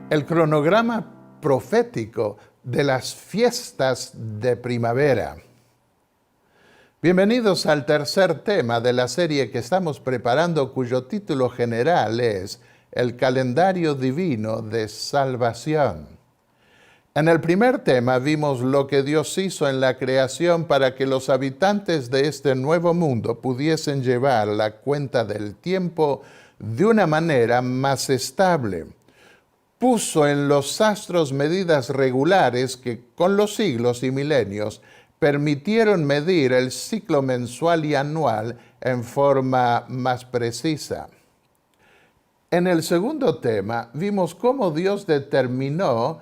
El cronograma profético de las fiestas de primavera. Bienvenidos al tercer tema de la serie que estamos preparando, cuyo título general es El calendario divino de salvación. En el primer tema vimos lo que Dios hizo en la creación para que los habitantes de este nuevo mundo pudiesen llevar la cuenta del tiempo de una manera más estable. Puso en los astros medidas regulares que con los siglos y milenios permitieron medir el ciclo mensual y anual en forma más precisa. En el segundo tema vimos cómo Dios determinó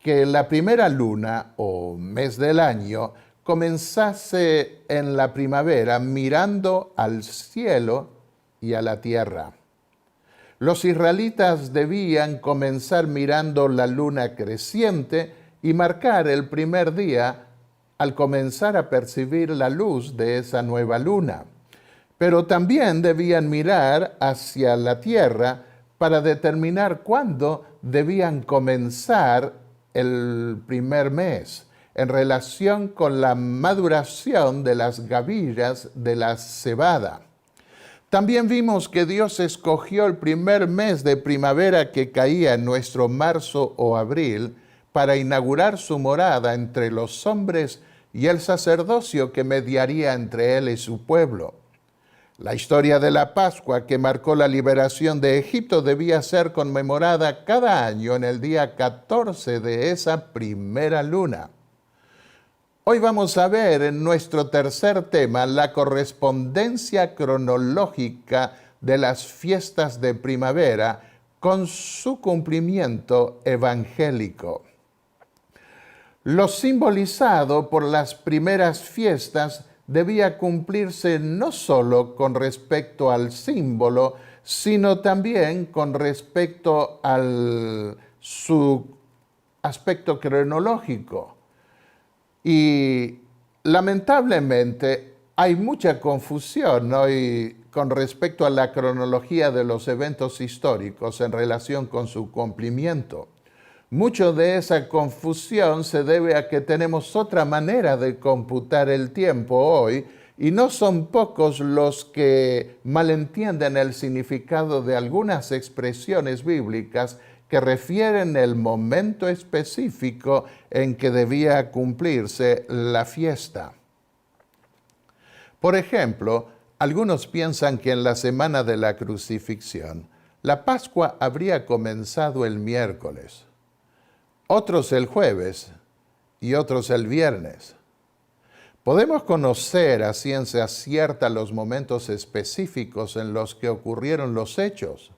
que la primera luna o mes del año comenzase en la primavera mirando al cielo y a la tierra. Los israelitas debían comenzar mirando la luna creciente y marcar el primer día al comenzar a percibir la luz de esa nueva luna. Pero también debían mirar hacia la tierra para determinar cuándo debían comenzar el primer mes, en relación con la maduración de las gavillas de la cebada. También vimos que Dios escogió el primer mes de primavera que caía en nuestro marzo o abril para inaugurar su morada entre los hombres y el sacerdocio que mediaría entre él y su pueblo. La historia de la Pascua que marcó la liberación de Egipto debía ser conmemorada cada año en el día 14 de esa primera luna. Hoy vamos a ver en nuestro tercer tema la correspondencia cronológica de las fiestas de primavera con su cumplimiento evangélico. Lo simbolizado por las primeras fiestas debía cumplirse no solo con respecto al símbolo, sino también con respecto a su aspecto cronológico. Y lamentablemente hay mucha confusión hoy con respecto a la cronología de los eventos históricos en relación con su cumplimiento. Mucho de esa confusión se debe a que tenemos otra manera de computar el tiempo hoy y no son pocos los que malentienden el significado de algunas expresiones bíblicas que refieren el momento específico en que debía cumplirse la fiesta. Por ejemplo, algunos piensan que en la semana de la crucifixión, la Pascua habría comenzado el miércoles, otros el jueves y otros el viernes. Podemos conocer a ciencia cierta los momentos específicos en los que ocurrieron los hechos.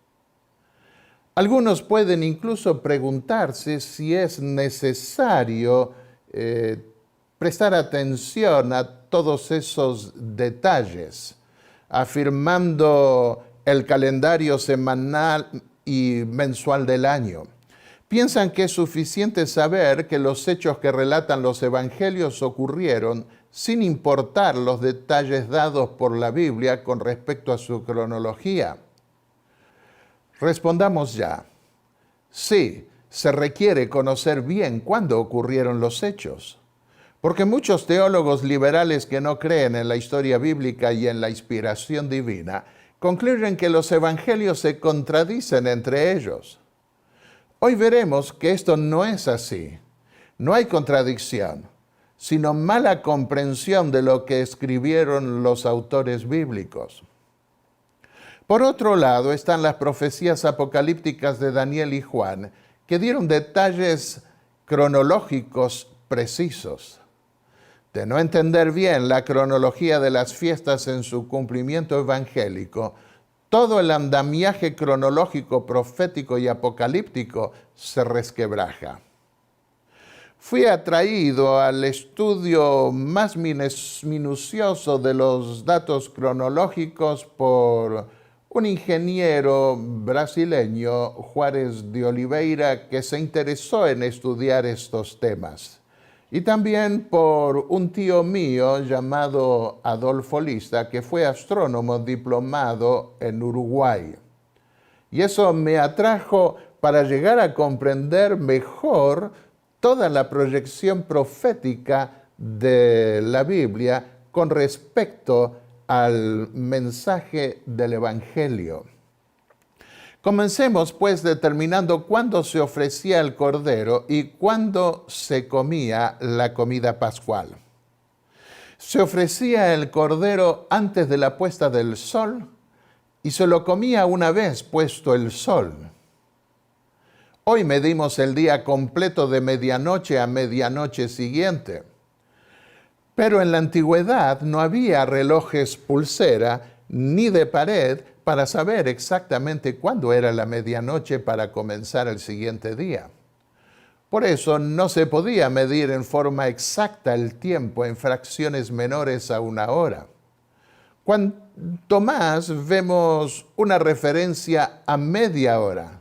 Algunos pueden incluso preguntarse si es necesario prestar atención a todos esos detalles, afirmando el calendario semanal y mensual del año. Piensan que es suficiente saber que los hechos que relatan los evangelios ocurrieron sin importar los detalles dados por la Biblia con respecto a su cronología. Respondamos ya. Sí, se requiere conocer bien cuándo ocurrieron los hechos, porque muchos teólogos liberales que no creen en la historia bíblica y en la inspiración divina concluyen que los evangelios se contradicen entre ellos. Hoy veremos que esto no es así. No hay contradicción, sino mala comprensión de lo que escribieron los autores bíblicos. Por otro lado, están las profecías apocalípticas de Daniel y Juan, que dieron detalles cronológicos precisos. De no entender bien la cronología de las fiestas en su cumplimiento evangélico, todo el andamiaje cronológico, profético y apocalíptico se resquebraja. Fui atraído al estudio más minucioso de los datos cronológicos por un ingeniero brasileño, Juárez de Oliveira, que se interesó en estudiar estos temas. Y también por un tío mío llamado Adolfo Lista, que fue astrónomo diplomado en Uruguay. Y eso me atrajo para llegar a comprender mejor toda la proyección profética de la Biblia con respecto al mensaje del Evangelio. Comencemos pues determinando cuándo se ofrecía el cordero y cuándo se comía la comida pascual. Se ofrecía el cordero antes de la puesta del sol y se lo comía una vez puesto el sol. Hoy medimos el día completo de medianoche a medianoche siguiente. Pero en la antigüedad no había relojes pulsera ni de pared para saber exactamente cuándo era la medianoche para comenzar el siguiente día. Por eso no se podía medir en forma exacta el tiempo en fracciones menores a una hora. Cuanto más vemos una referencia a media hora,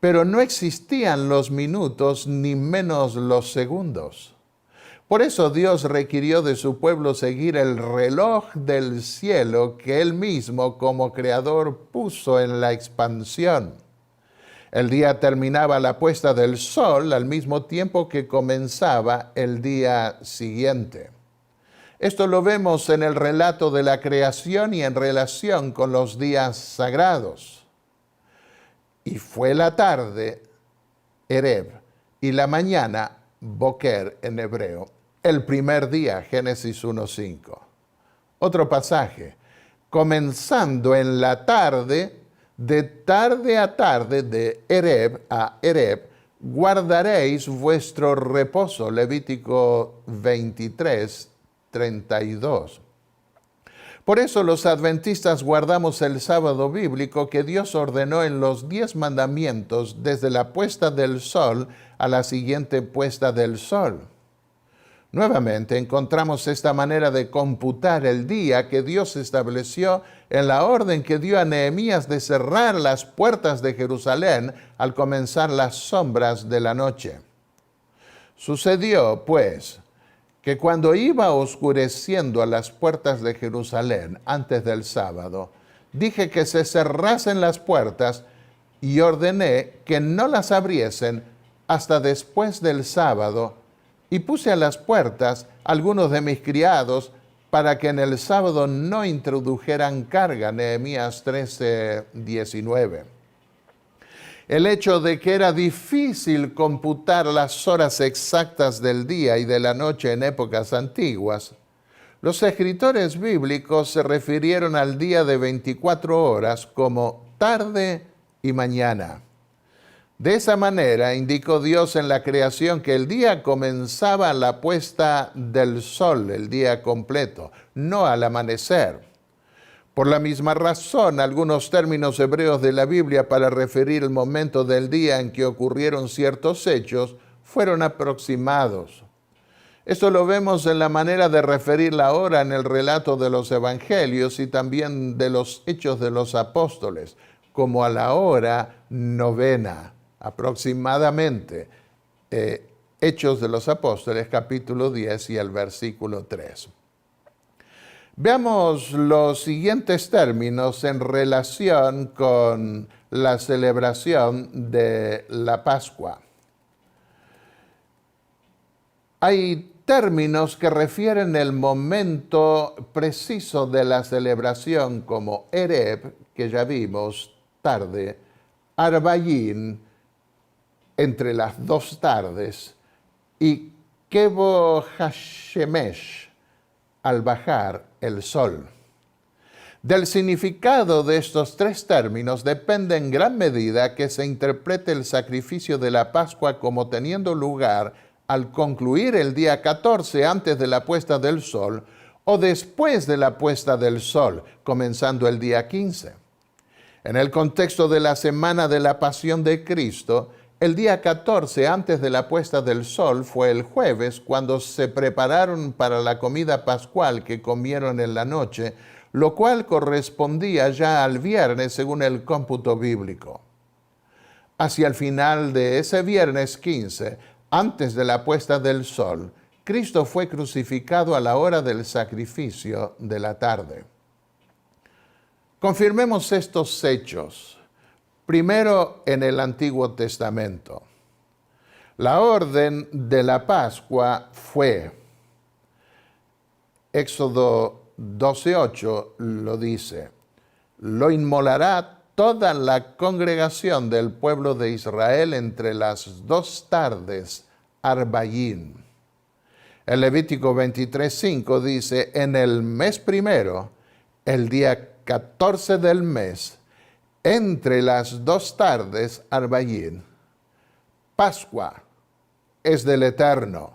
pero no existían los minutos ni menos los segundos. Por eso Dios requirió de su pueblo seguir el reloj del cielo que Él mismo como creador puso en la expansión. El día terminaba la puesta del sol al mismo tiempo que comenzaba el día siguiente. Esto lo vemos en el relato de la creación y en relación con los días sagrados. Y fue la tarde, Ereb, y la mañana, Boker en hebreo, el primer día, Génesis 1:5. Otro pasaje, comenzando en la tarde, de tarde a tarde, de Ereb a Ereb, guardaréis vuestro reposo, Levítico 23:32. Por eso los adventistas guardamos el sábado bíblico que Dios ordenó en los 10 mandamientos desde la puesta del sol a la siguiente puesta del sol. Nuevamente encontramos esta manera de computar el día que Dios estableció en la orden que dio a Nehemías de cerrar las puertas de Jerusalén al comenzar las sombras de la noche. Sucedió, pues, que cuando iba oscureciendo a las puertas de Jerusalén antes del sábado, dije que se cerrasen las puertas y ordené que no las abriesen hasta después del sábado, y puse a las puertas algunos de mis criados para que en el sábado no introdujeran carga. Nehemías 13:19. El hecho de que era difícil computar las horas exactas del día y de la noche en épocas antiguas, los escritores bíblicos se refirieron al día de 24 horas como tarde y mañana. De esa manera indicó Dios en la creación que el día comenzaba a la puesta del sol, el día completo, no al amanecer. Por la misma razón, algunos términos hebreos de la Biblia para referir el momento del día en que ocurrieron ciertos hechos fueron aproximados. Esto lo vemos en la manera de referir la hora en el relato de los evangelios y también de los hechos de los apóstoles, como a la hora novena. Aproximadamente, Hechos de los Apóstoles, capítulo 10 y el versículo 3. Veamos los siguientes términos en relación con la celebración de la Pascua. Hay términos que refieren el momento preciso de la celebración, como Ereb, que ya vimos, tarde, Arbayín, entre las dos tardes, y Kebo Hashemesh, al bajar el sol. Del significado de estos tres términos depende en gran medida que se interprete el sacrificio de la Pascua como teniendo lugar al concluir el día 14 antes de la puesta del sol o después de la puesta del sol, comenzando el día 15. En el contexto de la semana de la Pasión de Cristo, el día 14 antes de la puesta del sol fue el jueves, cuando se prepararon para la comida pascual que comieron en la noche, lo cual correspondía ya al viernes según el cómputo bíblico. Hacia el final de ese viernes 15, antes de la puesta del sol, Cristo fue crucificado a la hora del sacrificio de la tarde. Confirmemos estos hechos. Primero en el Antiguo Testamento. La orden de la Pascua fue, Éxodo 12:8 lo dice, lo inmolará toda la congregación del pueblo de Israel entre las 2 tardes, Arbayín. El Levítico 23:5 dice, en el mes primero, el día 14 del mes, entre las 2 tardes, Arbayín. Pascua es del Eterno.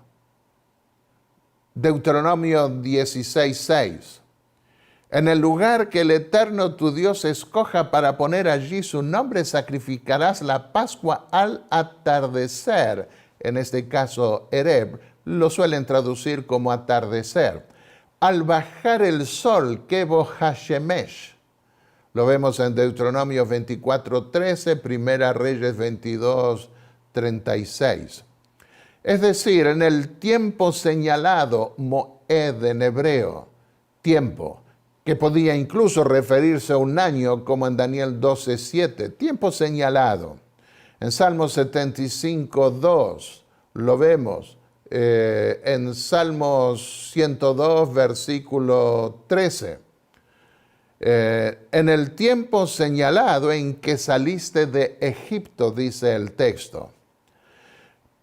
Deuteronomio 16:6. En el lugar que el Eterno tu Dios escoja para poner allí su nombre, sacrificarás la Pascua al atardecer. En este caso, Ereb, lo suelen traducir como atardecer. Al bajar el sol, Kebo Hashemesh. Lo vemos en Deuteronomio 24:13, Primera Reyes 22:36. Es decir, en el tiempo señalado, Moed en hebreo, tiempo, que podía incluso referirse a un año, como en Daniel 12:7, tiempo señalado. En Salmo 75:2 lo vemos, en Salmos 102, versículo 13. En el tiempo señalado en que saliste de Egipto, dice el texto.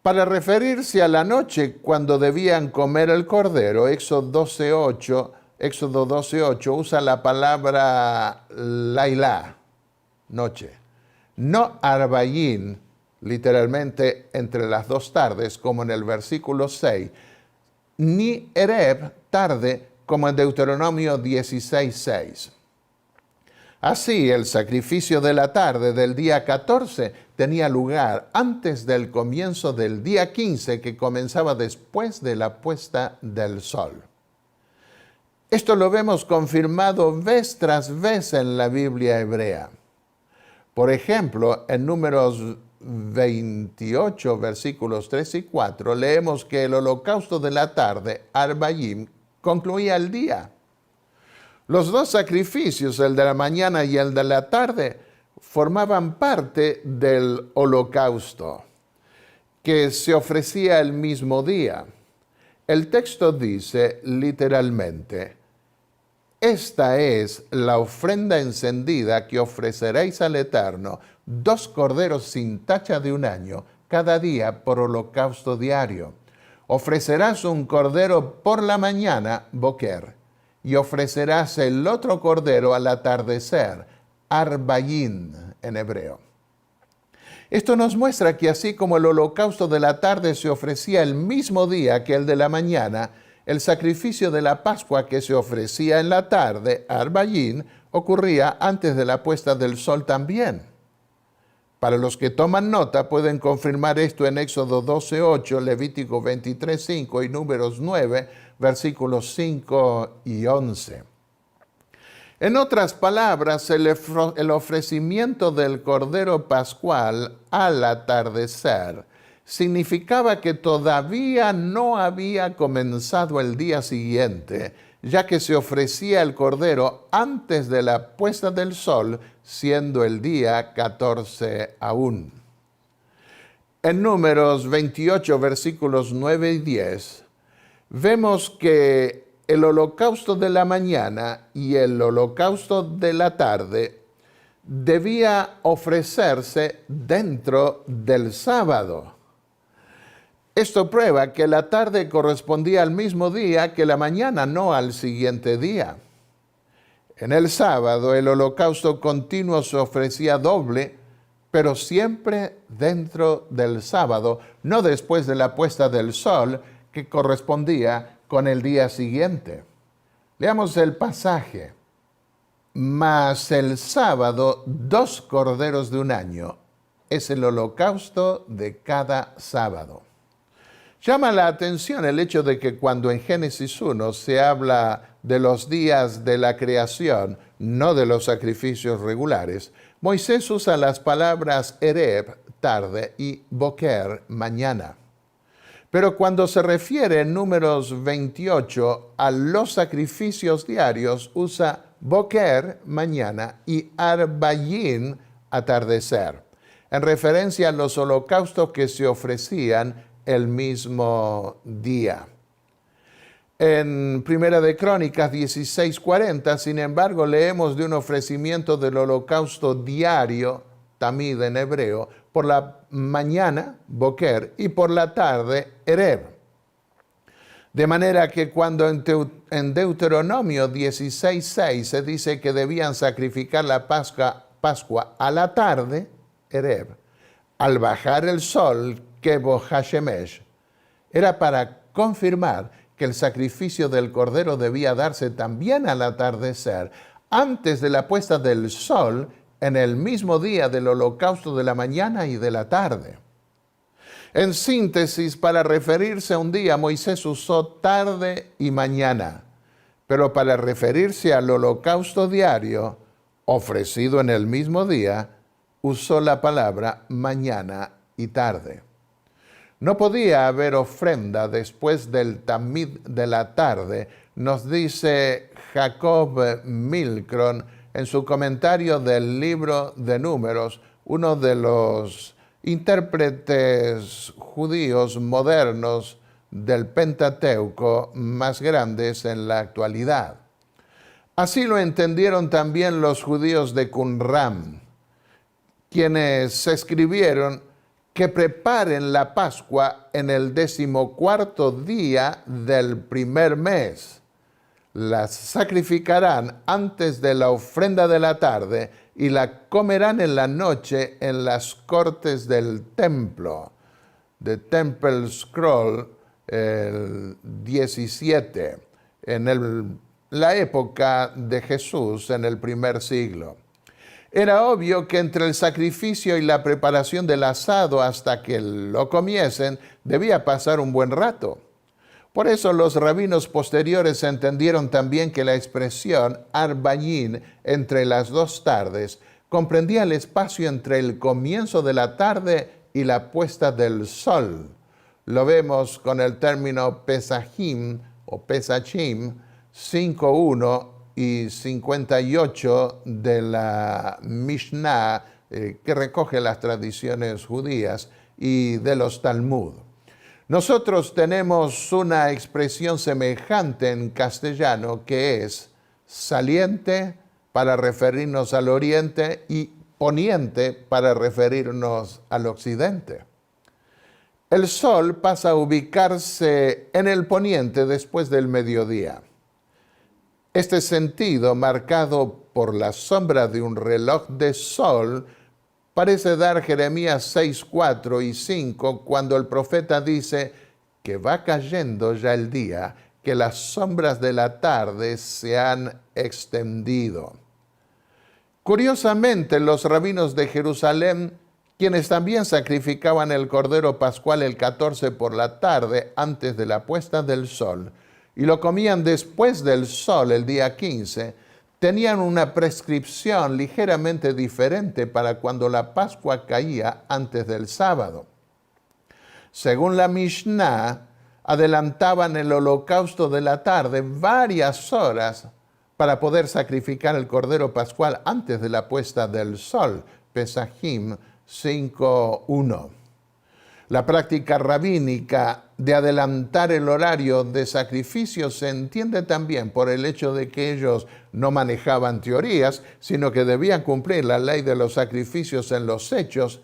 Para referirse a la noche cuando debían comer el cordero, Éxodo 12:8 usa la palabra lailá, noche. No arbayín, literalmente entre las 2 tardes, como en el versículo 6, ni ereb, tarde, como en Deuteronomio 16:6. Así, el sacrificio de la tarde del día 14 tenía lugar antes del comienzo del día 15, que comenzaba después de la puesta del sol. Esto lo vemos confirmado vez tras vez en la Biblia hebrea. Por ejemplo, en Números 28, versículos 3 y 4, leemos que el holocausto de la tarde, Arbayim, concluía el día. Los 2 sacrificios, el de la mañana y el de la tarde, formaban parte del holocausto, que se ofrecía el mismo día. El texto dice literalmente, esta es la ofrenda encendida que ofreceréis al Eterno, 2 corderos sin tacha de 1 año, cada día por holocausto diario. Ofrecerás un cordero por la mañana, boker, y ofrecerás el otro cordero al atardecer, arbayín en hebreo. Esto nos muestra que así como el holocausto de la tarde se ofrecía el mismo día que el de la mañana, el sacrificio de la Pascua que se ofrecía en la tarde, arbayín, ocurría antes de la puesta del sol también. Para los que toman nota, pueden confirmar esto en Éxodo 12:8, Levítico 23:5 y Números 9, versículos 5 y 11. En otras palabras, el ofrecimiento del Cordero Pascual al atardecer significaba que todavía no había comenzado el día siguiente, ya que se ofrecía el Cordero antes de la puesta del sol, siendo el día 14 aún. En Números 28, versículos 9 y 10, vemos que el holocausto de la mañana y el holocausto de la tarde debía ofrecerse dentro del sábado. Esto prueba que la tarde correspondía al mismo día que la mañana, no al siguiente día. En el sábado, el holocausto continuo se ofrecía doble, pero siempre dentro del sábado, no después de la puesta del sol, que correspondía con el día siguiente. Leamos el pasaje. Mas el sábado, 2 corderos de 1 año, es el holocausto de cada sábado. Llama la atención el hecho de que cuando en Génesis 1 se habla de los días de la creación, no de los sacrificios regulares, Moisés usa las palabras ereb, tarde, y boker, mañana. Pero cuando se refiere en Números 28 a los sacrificios diarios, usa boker, mañana, y arbayín, atardecer, en referencia a los holocaustos que se ofrecían el mismo día. En Primera de Crónicas 16:40, sin embargo, leemos de un ofrecimiento del holocausto diario, tamid en hebreo, por la mañana, boker, y por la tarde, ereb. De manera que cuando en Deuteronomio 16:6 se dice que debían sacrificar la Pascua a la tarde, ereb, al bajar el sol, kebo hashemesh, era para confirmar que el sacrificio del cordero debía darse también al atardecer, antes de la puesta del sol, en el mismo día del holocausto de la mañana y de la tarde. En síntesis, para referirse a un día, Moisés usó tarde y mañana, pero para referirse al holocausto diario, ofrecido en el mismo día, usó la palabra mañana y tarde. No podía haber ofrenda después del tamid de la tarde, nos dice Jacob Milcron en su comentario del libro de Números, uno de los intérpretes judíos modernos del Pentateuco más grandes en la actualidad. Así lo entendieron también los judíos de Qumran, quienes escribieron que preparen la Pascua en el 14º día del primer mes. La sacrificarán antes de la ofrenda de la tarde y la comerán en la noche en las cortes del templo. The Temple Scroll, el 17, en la época de Jesús, en el primer siglo. Era obvio que entre el sacrificio y la preparación del asado hasta que lo comiesen, debía pasar un buen rato. Por eso los rabinos posteriores entendieron también que la expresión arba'ín, entre las dos tardes, comprendía el espacio entre el comienzo de la tarde y la puesta del sol. Lo vemos con el término pesajim o pesachim 5:1 y 58 de la Mishnah, que recoge las tradiciones judías, y de los Talmud. Nosotros tenemos una expresión semejante en castellano que es saliente para referirnos al oriente y poniente para referirnos al occidente. El sol pasa a ubicarse en el poniente después del mediodía. Este sentido, marcado por la sombra de un reloj de sol, parece dar Jeremías 6:4 y 5, cuando el profeta dice que va cayendo ya el día, que las sombras de la tarde se han extendido. Curiosamente, los rabinos de Jerusalén, quienes también sacrificaban el cordero pascual el 14 por la tarde, antes de la puesta del sol, y lo comían después del sol el día 15, tenían una prescripción ligeramente diferente para cuando la Pascua caía antes del sábado. Según la Mishnah, adelantaban el holocausto de la tarde varias horas para poder sacrificar el cordero pascual antes de la puesta del sol, Pesajim 5:1. La práctica rabínica de adelantar el horario de sacrificio se entiende también por el hecho de que ellos no manejaban teorías, sino que debían cumplir la ley de los sacrificios en los hechos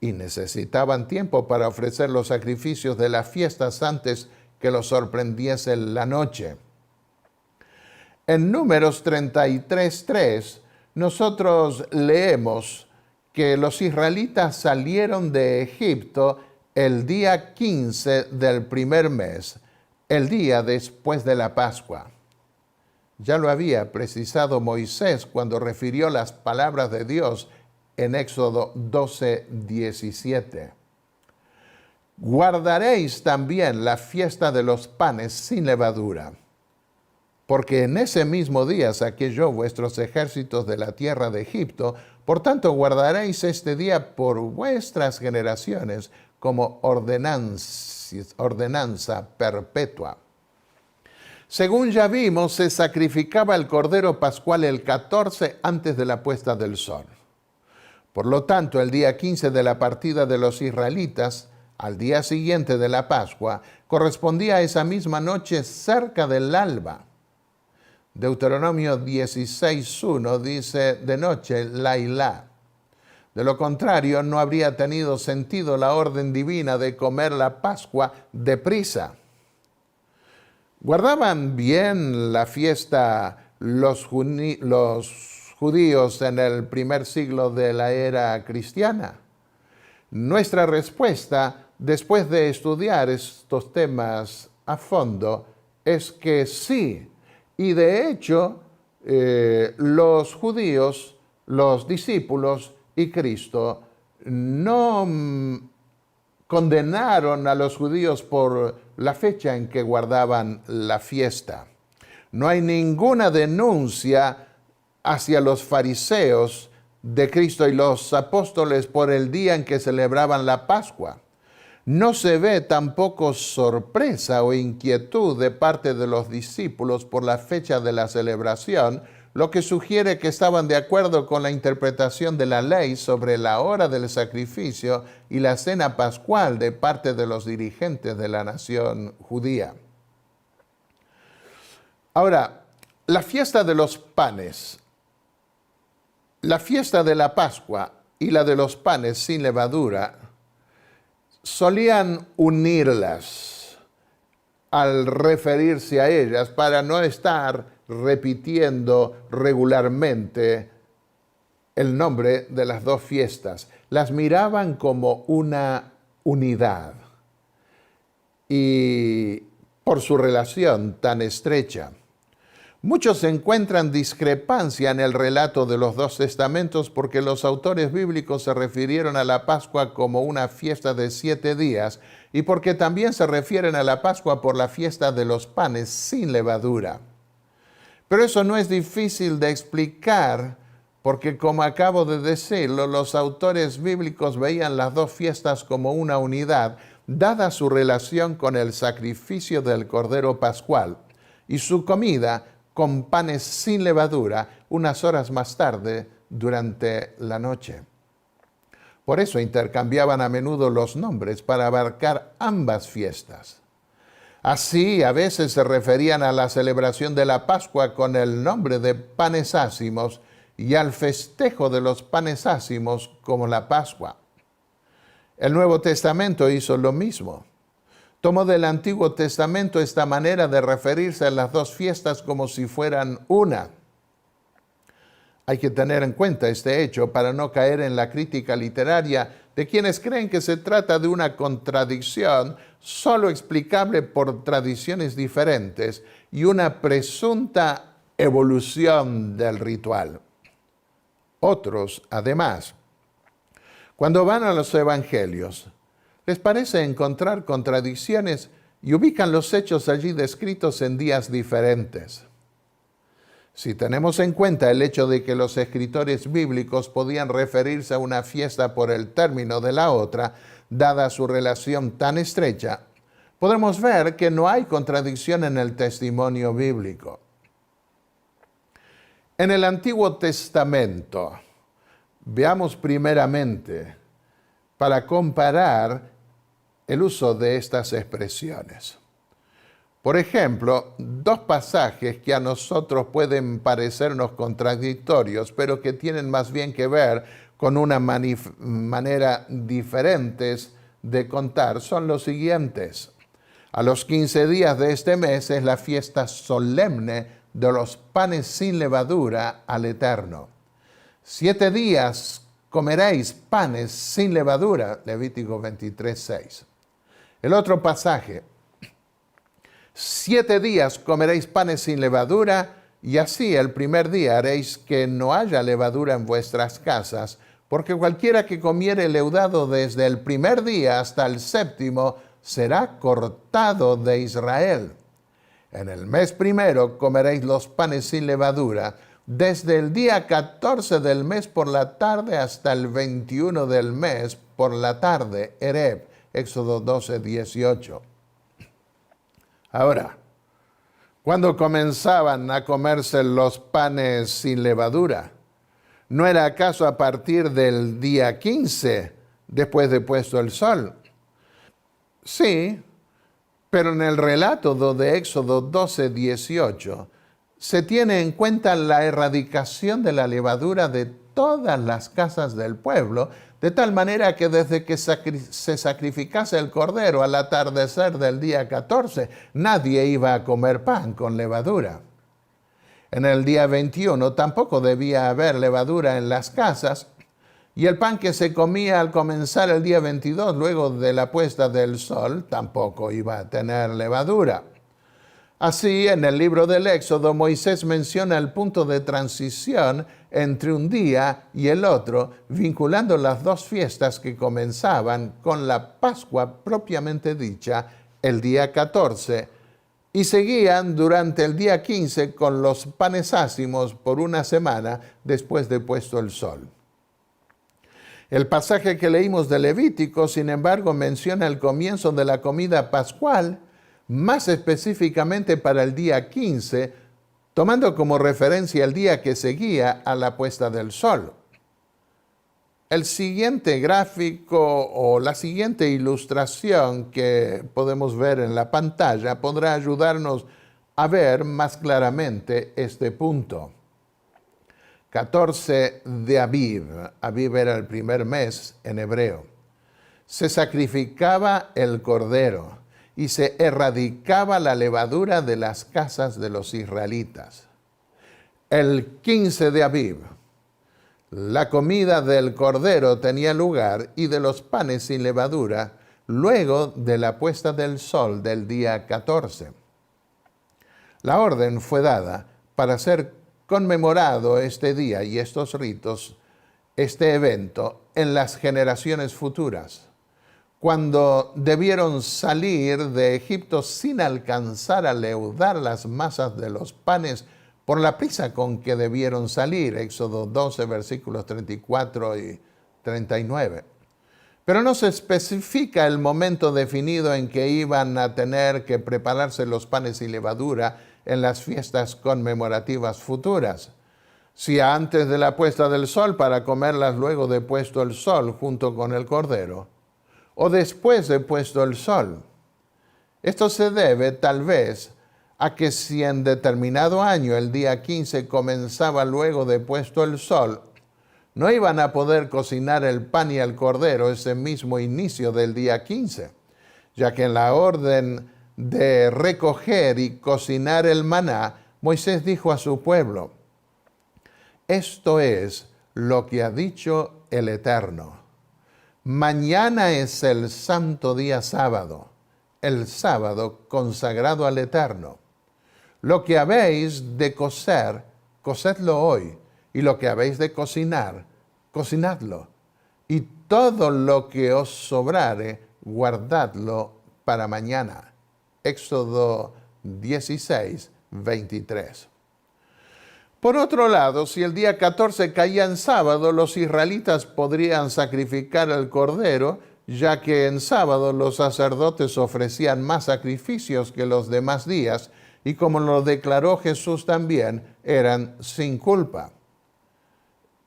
y necesitaban tiempo para ofrecer los sacrificios de las fiestas antes que los sorprendiese la noche. En Números 33:3, nosotros leemos que los israelitas salieron de Egipto el día 15 del primer mes, el día después de la Pascua. Ya lo había precisado Moisés cuando refirió las palabras de Dios en Éxodo 12:17. Guardaréis también la fiesta de los panes sin levadura, porque en ese mismo día saqué yo vuestros ejércitos de la tierra de Egipto. Por tanto, guardaréis este día por vuestras generaciones como ordenanza perpetua. Según ya vimos, se sacrificaba el cordero pascual el 14 antes de la puesta del sol. Por lo tanto, el día 15 de la partida de los israelitas, al día siguiente de la Pascua, correspondía a esa misma noche cerca del alba. Deuteronomio 16:1 dice de noche, Lailá. De lo contrario, no habría tenido sentido la orden divina de comer la Pascua deprisa. ¿Guardaban bien la fiesta los judíos en el primer siglo de la era cristiana? Nuestra respuesta, después de estudiar estos temas a fondo, es que sí. Y de hecho, los judíos, los discípulos y Cristo no condenaron a los judíos por la fecha en que guardaban la fiesta. No hay ninguna denuncia hacia los fariseos de Cristo y los apóstoles por el día en que celebraban la Pascua. No se ve tampoco sorpresa o inquietud de parte de los discípulos por la fecha de la celebración, lo que sugiere que estaban de acuerdo con la interpretación de la ley sobre la hora del sacrificio y la cena pascual de parte de los dirigentes de la nación judía. Ahora, la fiesta de los panes, la fiesta de la Pascua y la de los panes sin levadura, solían unirlas al referirse a ellas para no estar repitiendo regularmente el nombre de las dos fiestas. Las miraban como una unidad y por su relación tan estrecha. Muchos encuentran discrepancia en el relato de los dos testamentos porque los autores bíblicos se refirieron a la Pascua como una fiesta de 7 días y porque también se refieren a la Pascua por la fiesta de los panes sin levadura. Pero eso no es difícil de explicar porque, como acabo de decirlo, los autores bíblicos veían las dos fiestas como una unidad, dada su relación con el sacrificio del Cordero Pascual y su comida con panes sin levadura unas horas más tarde durante la noche. Por eso intercambiaban a menudo los nombres para abarcar ambas fiestas. Así, a veces se referían a la celebración de la Pascua con el nombre de panes ácimos y al festejo de los panes ácimos como la Pascua. El Nuevo Testamento hizo lo mismo. Tomó del Antiguo Testamento esta manera de referirse a las dos fiestas como si fueran una. Hay que tener en cuenta este hecho para no caer en la crítica literaria de quienes creen que se trata de una contradicción solo explicable por tradiciones diferentes y una presunta evolución del ritual. Otros, además, cuando van a los evangelios, les parece encontrar contradicciones y ubican los hechos allí descritos en días diferentes. Si tenemos en cuenta el hecho de que los escritores bíblicos podían referirse a una fiesta por el término de la otra, dada su relación tan estrecha, podemos ver que no hay contradicción en el testimonio bíblico. En el Antiguo Testamento, veamos primeramente, para comparar el uso de estas expresiones. Por ejemplo, dos pasajes que a nosotros pueden parecernos contradictorios, pero que tienen más bien que ver con una manera diferentes de contar, son los siguientes. A los 15 días de este mes es la fiesta solemne de los panes sin levadura al Eterno. 7 días comeréis panes sin levadura, Levítico 23:6. El otro pasaje, 7 días comeréis panes sin levadura, y así el primer día haréis que no haya levadura en vuestras casas, porque cualquiera que comiere leudado desde el primer día hasta el 7º será cortado de Israel. En el mes primero comeréis los panes sin levadura, desde el día 14 del mes por la tarde hasta el 21 del mes por la tarde, Ereb, Éxodo 12:18. Ahora, ¿cuándo comenzaban a comerse los panes sin levadura? ¿No era acaso a partir del día 15, después de puesto el sol? Sí, pero en el relato de Éxodo 12, 18, se tiene en cuenta la erradicación de la levadura de todas las casas del pueblo, de tal manera que desde que se sacrificase el cordero al atardecer del día 14, nadie iba a comer pan con levadura. En el día 21 tampoco debía haber levadura en las casas, y el pan que se comía al comenzar el día 22, luego de la puesta del sol, tampoco iba a tener levadura. Así, en el libro del Éxodo, Moisés menciona el punto de transición entre un día y el otro, vinculando las dos fiestas que comenzaban con la Pascua propiamente dicha, el día 14, y seguían durante el día 15 con los panes ácimos por una semana después de puesto el sol. El pasaje que leímos de Levítico, sin embargo, menciona el comienzo de la comida pascual, más específicamente para el día 15, tomando como referencia el día que seguía a la puesta del sol. El siguiente gráfico o la siguiente ilustración que podemos ver en la pantalla podrá ayudarnos a ver más claramente este punto. 14 de Abib. Abib era el primer mes en hebreo. Se sacrificaba el cordero y se erradicaba la levadura de las casas de los israelitas. El 15 de Abib, la comida del cordero tenía lugar y de los panes sin levadura luego de la puesta del sol del día 14. La orden fue dada para ser conmemorado este día y estos ritos, este evento, en las generaciones futuras, cuando debieron salir de Egipto sin alcanzar a leudar las masas de los panes por la prisa con que debieron salir. Éxodo 12, versículos 34 y 39. Pero no se especifica el momento definido en que iban a tener que prepararse los panes y levadura en las fiestas conmemorativas futuras. Si antes de la puesta del sol para comerlas luego de puesto el sol junto con el cordero, o después de puesto el sol. Esto se debe, tal vez, a que si en determinado año el día 15 comenzaba luego de puesto el sol, no iban a poder cocinar el pan y el cordero ese mismo inicio del día 15, ya que en la orden de recoger y cocinar el maná, Moisés dijo a su pueblo: esto es lo que ha dicho el Eterno. Mañana es el santo día sábado, el sábado consagrado al Eterno. Lo que habéis de cocer, cocedlo hoy, y lo que habéis de cocinar, cocinadlo. Y todo lo que os sobrare, guardadlo para mañana. Éxodo 16, 23. Por otro lado, si el día 14 caía en sábado, los israelitas podrían sacrificar el cordero, ya que en sábado los sacerdotes ofrecían más sacrificios que los demás días, y como lo declaró Jesús también, eran sin culpa.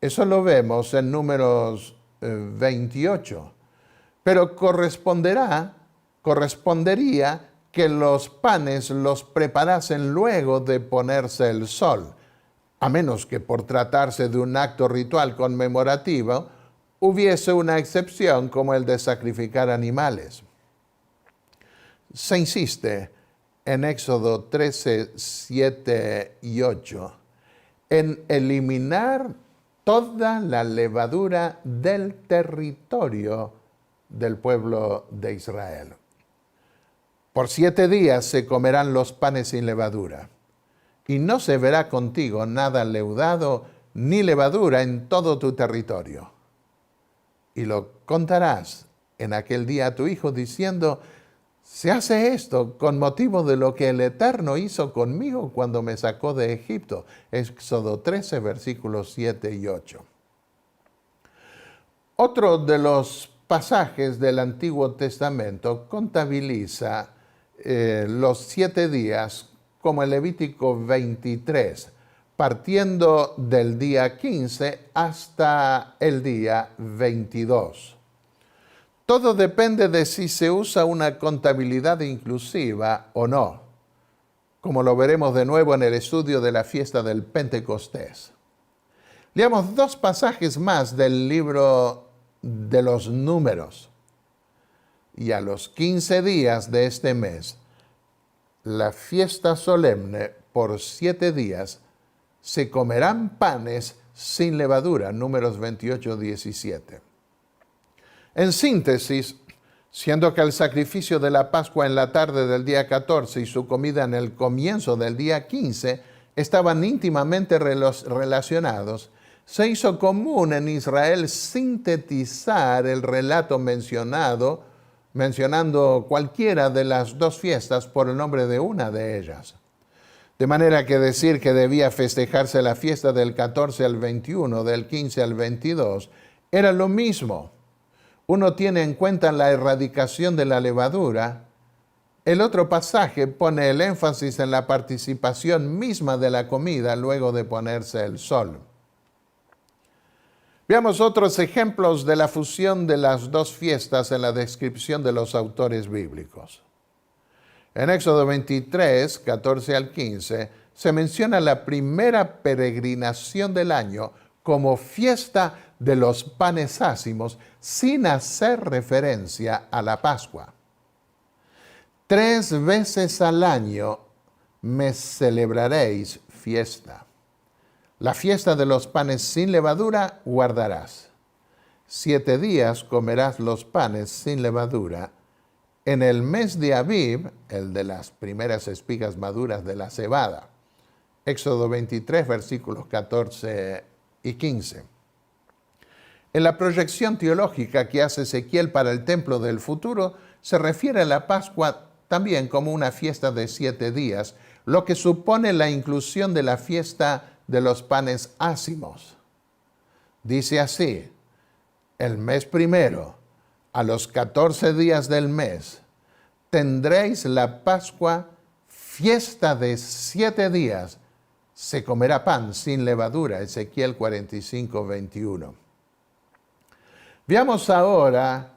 Eso lo vemos en Números 28. Pero correspondería que los panes los preparasen luego de ponerse el sol, a menos que por tratarse de un acto ritual conmemorativo, hubiese una excepción como el de sacrificar animales. Se insiste en Éxodo 13, 7 y 8 en eliminar toda la levadura del territorio del pueblo de Israel. Por 7 días se comerán los panes sin levadura, y no se verá contigo nada leudado ni levadura en todo tu territorio. Y lo contarás en aquel día a tu hijo diciendo: se hace esto con motivo de lo que el Eterno hizo conmigo cuando me sacó de Egipto. Éxodo 13, versículos 7 y 8. Otro de los pasajes del Antiguo Testamento contabiliza los 7 días como el Levítico 23, partiendo del día 15 hasta el día 22. Todo depende de si se usa una contabilidad inclusiva o no, como lo veremos de nuevo en el estudio de la fiesta del Pentecostés. Leamos 2 pasajes más del libro de los Números. Y a los 15 días de este mes, la fiesta solemne por 7 días, se comerán panes sin levadura. Números 28, 17. En síntesis, siendo que el sacrificio de la Pascua en la tarde del día 14 y su comida en el comienzo del día 15 estaban íntimamente relacionados, se hizo común en Israel sintetizar el relato mencionando cualquiera de las 2 fiestas por el nombre de una de ellas. De manera que decir que debía festejarse la fiesta del 14 al 21, del 15 al 22, era lo mismo. Uno tiene en cuenta la erradicación de la levadura. El otro pasaje pone el énfasis en la participación misma de la comida luego de ponerse el sol. Veamos otros ejemplos de la fusión de las 2 fiestas en la descripción de los autores bíblicos. En Éxodo 23, 14 al 15, se menciona la primera peregrinación del año como fiesta de los panes ácimos, sin hacer referencia a la Pascua. 3 veces al año me celebraréis fiesta. La fiesta de los panes sin levadura guardarás. 7 días comerás los panes sin levadura. En el mes de Abib, el de las primeras espigas maduras de la cebada. Éxodo 23, versículos 14 y 15. En la proyección teológica que hace Ezequiel para el templo del futuro, se refiere a la Pascua también como una fiesta de 7 días, lo que supone la inclusión de la fiesta de los panes ácimos. Dice así: el mes primero, a los 14 días del mes, tendréis la Pascua, fiesta de 7 días, se comerá pan sin levadura. Ezequiel 45, 21. Veamos ahora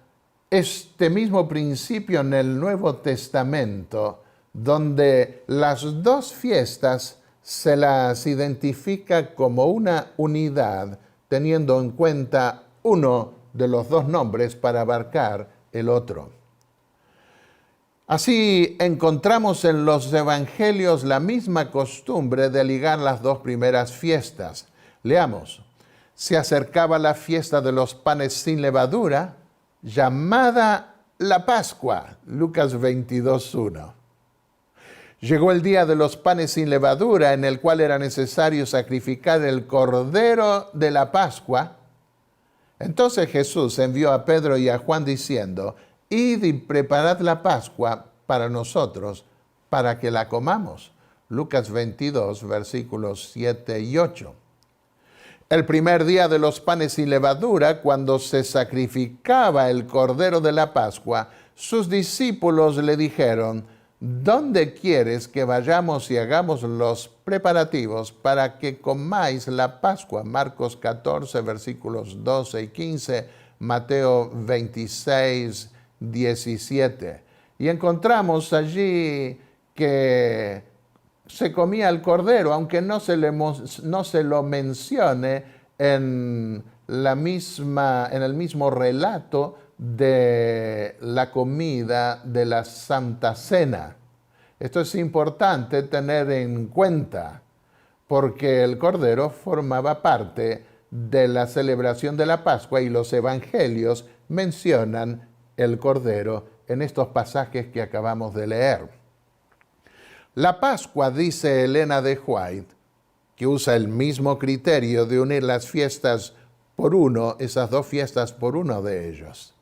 este mismo principio en el Nuevo Testamento, donde las 2 fiestas se las identifica como una unidad, teniendo en cuenta uno de los 2 nombres para abarcar el otro. Así encontramos en los evangelios la misma costumbre de ligar las 2 primeras fiestas. Leamos: se acercaba la fiesta de los panes sin levadura, llamada la Pascua. Lucas 22, 1. Llegó el día de los panes sin levadura, en el cual era necesario sacrificar el cordero de la Pascua. Entonces Jesús envió a Pedro y a Juan diciendo: id y preparad la Pascua para nosotros, para que la comamos. Lucas 22, versículos 7 y 8. El primer día de los panes sin levadura, cuando se sacrificaba el cordero de la Pascua, sus discípulos le dijeron: ¿dónde quieres que vayamos y hagamos los preparativos para que comáis la Pascua? Marcos 14, versículos 12 y 15, Mateo 26, 17. Y encontramos allí que se comía el cordero, aunque no se lo mencione en el mismo relato de la comida de la Santa Cena. Esto es importante tener en cuenta, porque el cordero formaba parte de la celebración de la Pascua y los evangelios mencionan el cordero en estos pasajes que acabamos de leer. La Pascua, dice Elena de White, que usa el mismo criterio de unir las fiestas por uno, esas 2 fiestas por uno de ellos.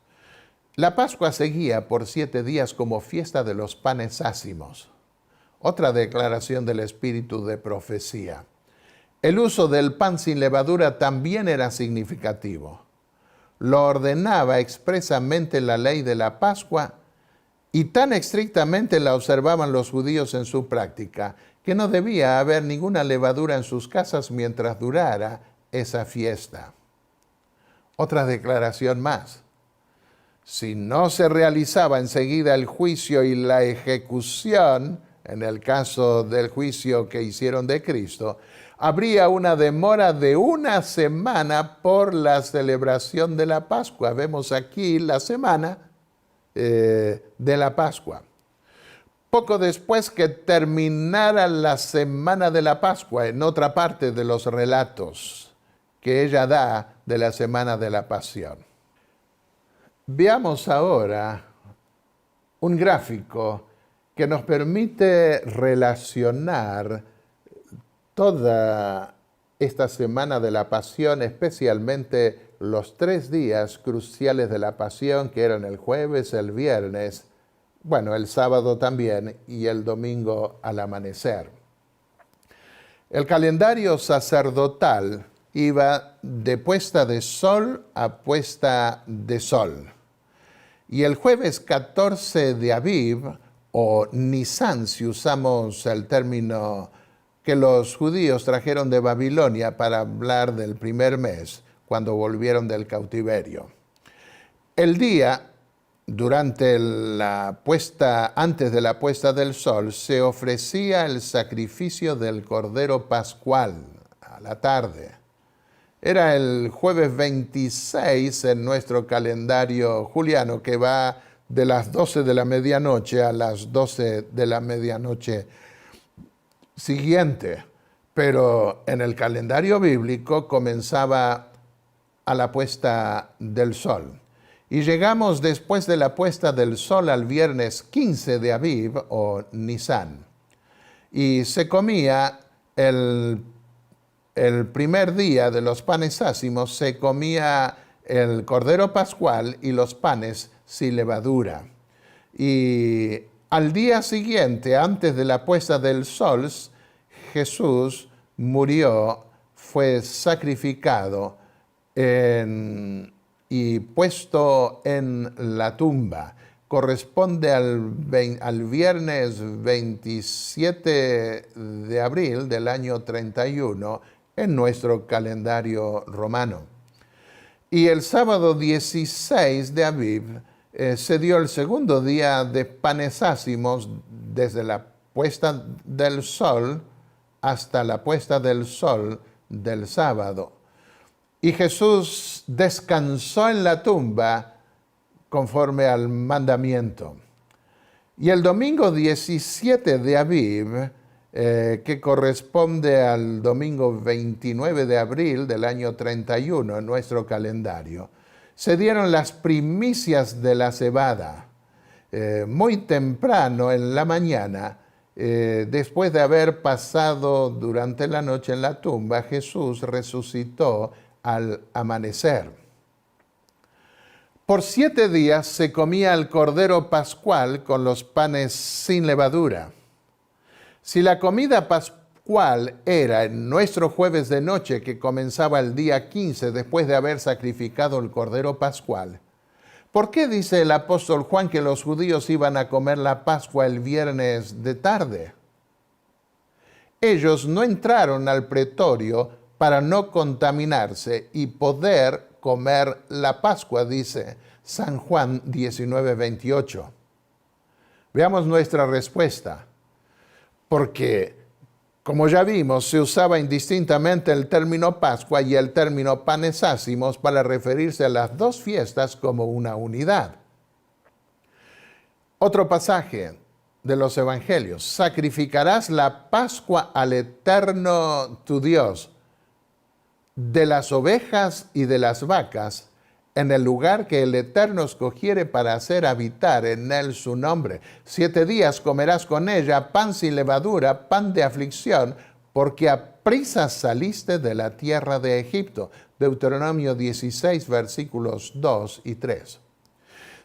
La Pascua seguía por 7 días como fiesta de los panes ácimos. Otra declaración del espíritu de profecía. El uso del pan sin levadura también era significativo. Lo ordenaba expresamente la ley de la Pascua y tan estrictamente la observaban los judíos en su práctica que no debía haber ninguna levadura en sus casas mientras durara esa fiesta. Otra declaración más. Si no se realizaba enseguida el juicio y la ejecución, en el caso del juicio que hicieron de Cristo, habría una demora de una semana por la celebración de la Pascua. Vemos aquí la semana de la Pascua. Poco después que terminara la semana de la Pascua, en otra parte de los relatos que ella da de la semana de la Pasión. Veamos ahora un gráfico que nos permite relacionar toda esta semana de la Pasión, especialmente los 3 días cruciales de la Pasión, que eran el jueves, el viernes, bueno, el sábado también, y el domingo al amanecer. El calendario sacerdotal iba de puesta de sol a puesta de sol. Y el jueves 14 de Aviv, o Nisan, si usamos el término que los judíos trajeron de Babilonia para hablar del primer mes, cuando volvieron del cautiverio. El día, antes de la puesta del sol, se ofrecía el sacrificio del Cordero Pascual a la tarde. Era el jueves 26 en nuestro calendario juliano, que va de las 12 de la medianoche a las 12 de la medianoche siguiente. Pero en el calendario bíblico comenzaba a la puesta del sol. Y llegamos después de la puesta del sol al viernes 15 de Aviv o Nisan. Y se comía el primer día de los panes ácimos, se comía el cordero pascual y los panes sin levadura. Y al día siguiente, antes de la puesta del sol, Jesús murió, fue sacrificado y puesto en la tumba. Corresponde al viernes 27 de abril del año 31 en nuestro calendario romano. Y el sábado 16 de Aviv se dio el segundo día de panes ácimos desde la puesta del sol hasta la puesta del sol del sábado. Y Jesús descansó en la tumba conforme al mandamiento. Y el domingo 17 de Aviv, que corresponde al domingo 29 de abril del año 31 en nuestro calendario, se dieron las primicias de la cebada. Muy temprano en la mañana, después de haber pasado durante la noche en la tumba, Jesús resucitó al amanecer. Por 7 días se comía el cordero pascual con los panes sin levadura. Si la comida pascual era en nuestro jueves de noche, que comenzaba el día 15 después de haber sacrificado el cordero pascual, ¿por qué dice el apóstol Juan que los judíos iban a comer la Pascua el viernes de tarde? Ellos no entraron al pretorio para no contaminarse y poder comer la Pascua, dice San Juan 19:28. Veamos nuestra respuesta. Porque, como ya vimos, se usaba indistintamente el término Pascua y el término panes ácimos para referirse a las dos fiestas como una unidad. Otro pasaje de los Evangelios. Sacrificarás la Pascua al Eterno tu Dios, de las ovejas y de las vacas, en el lugar que el Eterno escogiere para hacer habitar en él su nombre. 7 días comerás con ella pan sin levadura, pan de aflicción, porque aprisa saliste de la tierra de Egipto. Deuteronomio 16, versículos 2 y 3.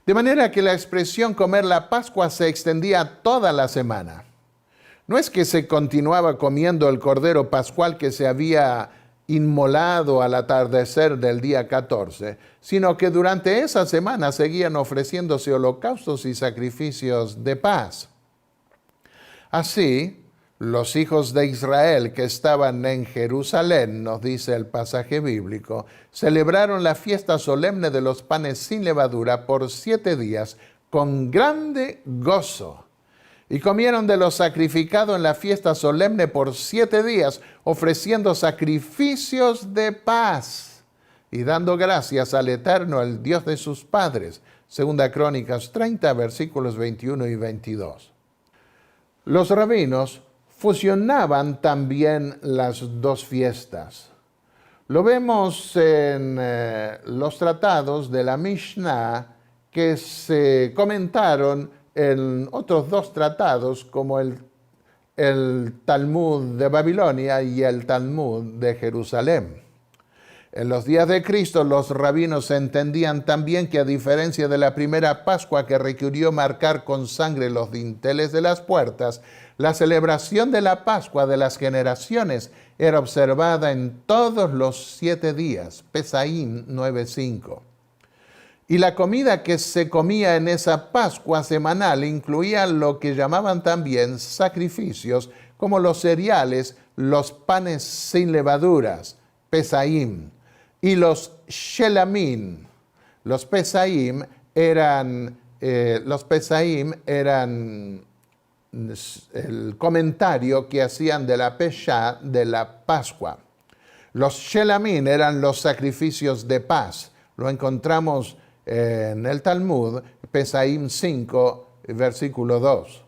De manera que la expresión comer la Pascua se extendía toda la semana. No es que se continuaba comiendo el cordero pascual que se había inmolado al atardecer del día 14, sino que durante esa semana seguían ofreciéndose holocaustos y sacrificios de paz. Así, Los hijos de Israel que estaban en Jerusalén, nos dice el pasaje bíblico, celebraron la fiesta solemne de los panes sin levadura por 7 días con grande gozo. Y comieron de lo sacrificado en la fiesta solemne por 7 días, ofreciendo sacrificios de paz y dando gracias al Eterno, el Dios de sus padres. Segunda Crónicas 30, versículos 21 y 22. Los rabinos fusionaban también las dos fiestas. Lo vemos en los tratados de la Mishnah que se comentaron en otros 2 tratados como el Talmud de Babilonia y el Talmud de Jerusalén. En los días de Cristo, los rabinos entendían también que a diferencia de la primera Pascua que requirió marcar con sangre los dinteles de las puertas, la celebración de la Pascua de las generaciones era observada en todos los 7 días, Pesaín 9:5. Y la comida que se comía en esa Pascua semanal incluía lo que llamaban también sacrificios, como los cereales, los panes sin levaduras, Pesaim, y los shelamim. Los Pesaim eran el comentario que hacían de la Pesha de la Pascua. Los shelamim eran los sacrificios de paz. Lo encontramos en el Talmud, Pesaim 5, versículo 2.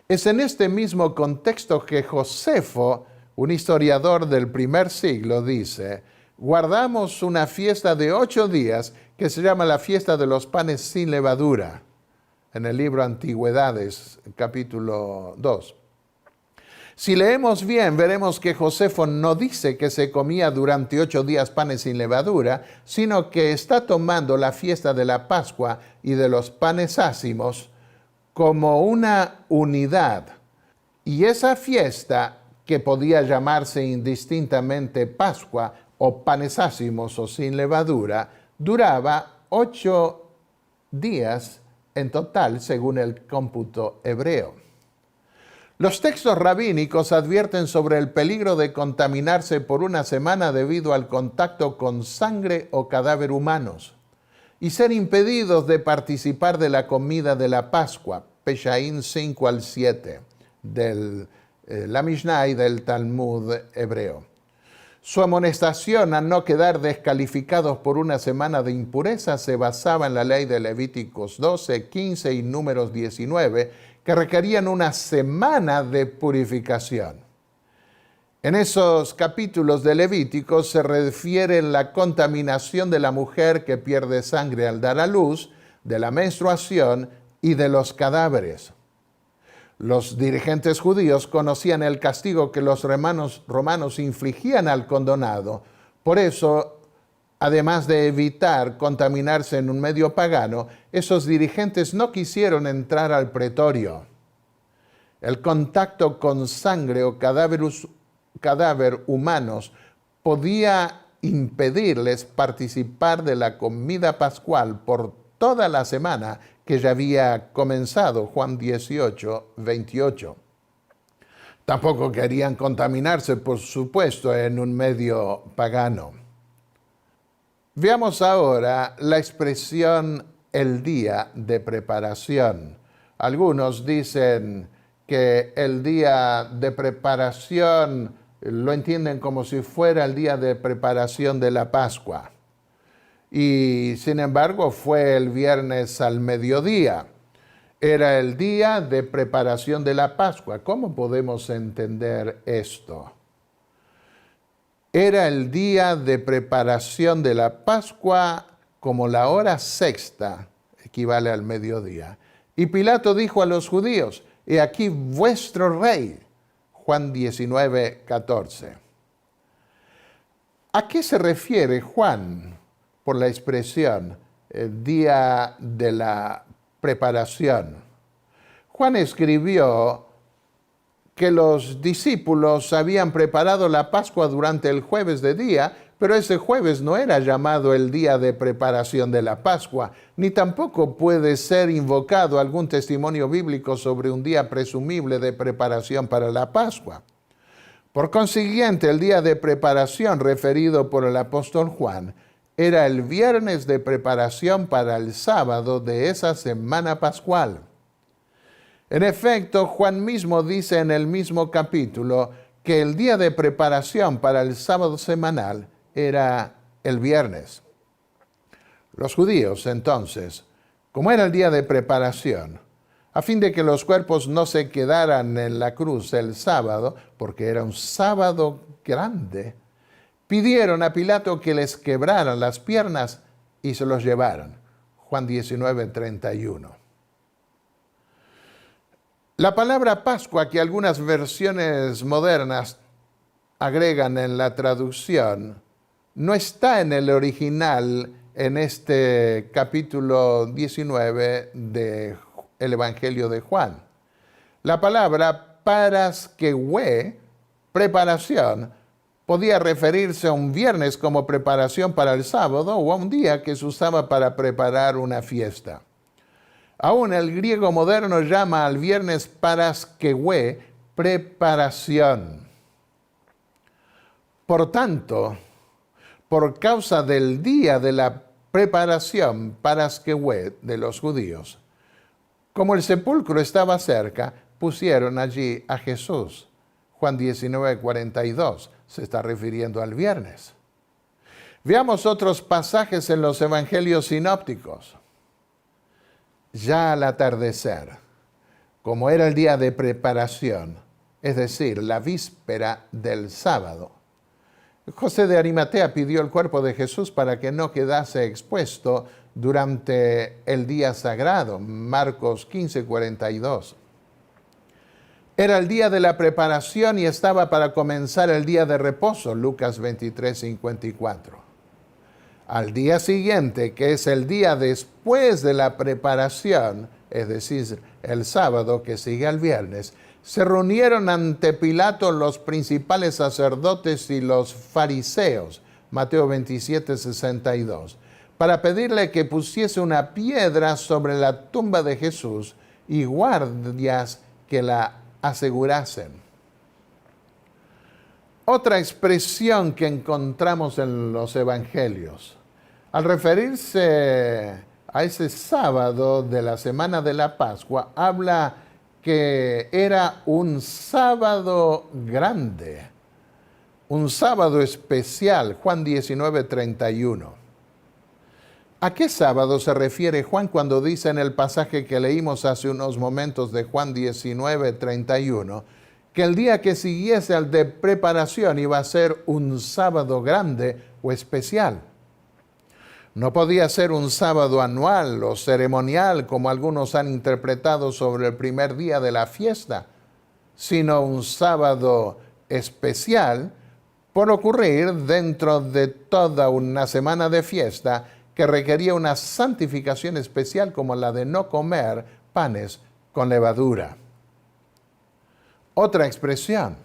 Es en este mismo contexto que Josefo, un historiador del primer siglo, dice: guardamos una fiesta de 8 días que se llama la fiesta de los panes sin levadura, en el libro Antigüedades, capítulo 2. Si leemos bien, veremos que Josefo no dice que se comía durante 8 días panes sin levadura, sino que está tomando la fiesta de la Pascua y de los panes ácimos como una unidad. Y esa fiesta, que podía llamarse indistintamente Pascua o panes ácimos o sin levadura, duraba 8 días en total según el cómputo hebreo. Los textos rabínicos advierten sobre el peligro de contaminarse por una semana debido al contacto con sangre o cadáver humanos y ser impedidos de participar de la comida de la Pascua, Peshaín 5 al 7, de la Mishnah y del Talmud hebreo. Su amonestación a no quedar descalificados por una semana de impureza se basaba en la ley de Levíticos 12, 15 y Números 19, que requerían una semana de purificación. En esos capítulos de Levítico se refiere la contaminación de la mujer que pierde sangre al dar a luz, de la menstruación y de los cadáveres. Los dirigentes judíos conocían el castigo que los romanos infligían al condenado. Por eso, además de evitar contaminarse en un medio pagano, esos dirigentes no quisieron entrar al pretorio. El contacto con sangre o cadáver humanos podía impedirles participar de la comida pascual por toda la semana que ya había comenzado, Juan 18, 28. Tampoco querían contaminarse, por supuesto, en un medio pagano. Veamos ahora la expresión el día de preparación. Algunos dicen que el día de preparación lo entienden como si fuera el día de preparación de la Pascua. Y sin embargo fue el viernes al mediodía. Era el día de preparación de la Pascua. ¿Cómo podemos entender esto? Era el día de preparación de la Pascua como la hora sexta, equivale al mediodía. Y Pilato dijo a los judíos: he aquí vuestro rey. Juan 19, 14. ¿A qué se refiere Juan por la expresión el día de la preparación? Juan escribió que los discípulos habían preparado la Pascua durante el jueves de día, Pero ese jueves no era llamado el día de preparación de la Pascua, ni tampoco puede ser invocado algún testimonio bíblico sobre un día presumible de preparación para la Pascua. Por consiguiente, el día de preparación referido por el apóstol Juan era el viernes de preparación para el sábado de esa semana pascual. En efecto, Juan mismo dice en el mismo capítulo que el día de preparación para el sábado semanal era el viernes. Los judíos, entonces, como era el día de preparación, a fin de que los cuerpos no se quedaran en la cruz el sábado, porque era un sábado grande, pidieron a Pilato que les quebraran las piernas y se los llevaron. Juan 19:31. La palabra Pascua, que algunas versiones modernas agregan en la traducción, no está en el original en este capítulo 19 del Evangelio de Juan. La palabra paraskeue, preparación, podía referirse a un viernes como preparación para el sábado o a un día que se usaba para preparar una fiesta. Aún el griego moderno llama al viernes paraskeue, preparación. Por tanto, por causa del día de la preparación paraskeue de los judíos, como el sepulcro estaba cerca, pusieron allí a Jesús. Juan 19:42 se está refiriendo al viernes. Veamos otros pasajes en los evangelios sinópticos. Ya al atardecer, como era el día de preparación, es decir, la víspera del sábado, José de Arimatea pidió el cuerpo de Jesús para que no quedase expuesto durante el día sagrado, Marcos 15:42. Era el día de la preparación y estaba para comenzar el día de reposo, Lucas 23:54. Al día siguiente, que es el día después de la preparación, es decir, el sábado que sigue al viernes, se reunieron ante Pilato los principales sacerdotes y los fariseos, Mateo 27:62, para pedirle que pusiese una piedra sobre la tumba de Jesús y guardias que la asegurasen. Otra expresión que encontramos en los evangelios, al referirse a ese sábado de la semana de la Pascua, habla que era un sábado grande, un sábado especial, Juan 19:31. ¿A qué sábado se refiere Juan cuando dice en el pasaje que leímos hace unos momentos de Juan 19:31 que el día que siguiese al de preparación iba a ser un sábado grande o especial? No podía ser un sábado anual o ceremonial, como algunos han interpretado sobre el primer día de la fiesta, sino un sábado especial por ocurrir dentro de toda una semana de fiesta que requería una santificación especial como la de no comer panes con levadura. Otra expresión,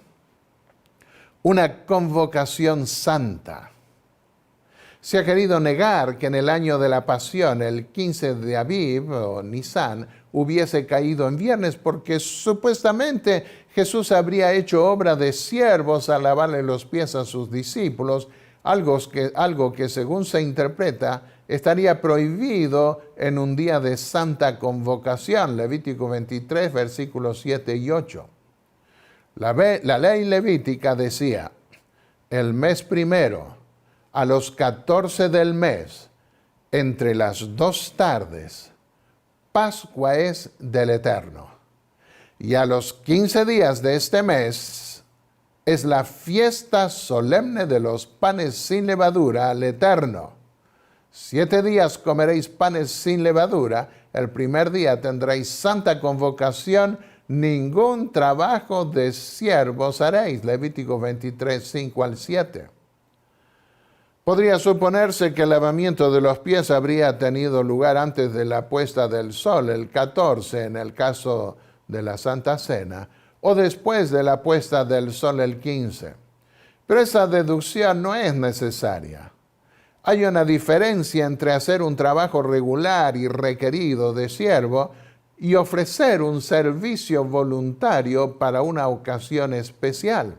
una convocación santa. Se ha querido negar que en el año de la Pasión, el 15 de Aviv o Nisan, hubiese caído en viernes porque supuestamente Jesús habría hecho obra de siervos al lavarle los pies a sus discípulos, algo que según se interpreta estaría prohibido en un día de santa convocación, Levítico 23, versículos 7 y 8. La ley levítica decía, el mes primero, a los 14 del mes, entre las 2 tardes, Pascua es del Eterno. Y a los 15 días de este mes es la fiesta solemne de los panes sin levadura al Eterno. 7 días comeréis panes sin levadura, el primer día tendréis santa convocación, ningún trabajo de siervos haréis. Levítico 23, 5 al 7. Podría suponerse que el lavamiento de los pies habría tenido lugar antes de la puesta del sol, el 14 en el caso de la Santa Cena, o después de la puesta del sol, el 15. Pero esa deducción no es necesaria. Hay una diferencia entre hacer un trabajo regular y requerido de siervo y ofrecer un servicio voluntario para una ocasión especial.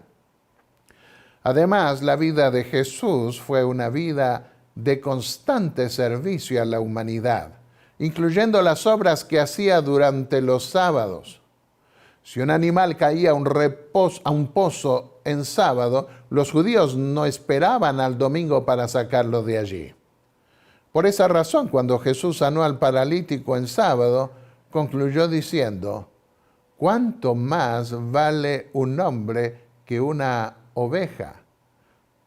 Además, la vida de Jesús fue una vida de constante servicio a la humanidad, incluyendo las obras que hacía durante los sábados. Si un animal caía a un pozo en sábado, los judíos no esperaban al domingo para sacarlo de allí. Por esa razón, cuando Jesús sanó al paralítico en sábado, concluyó diciendo: ¿cuánto más vale un hombre que una oveja?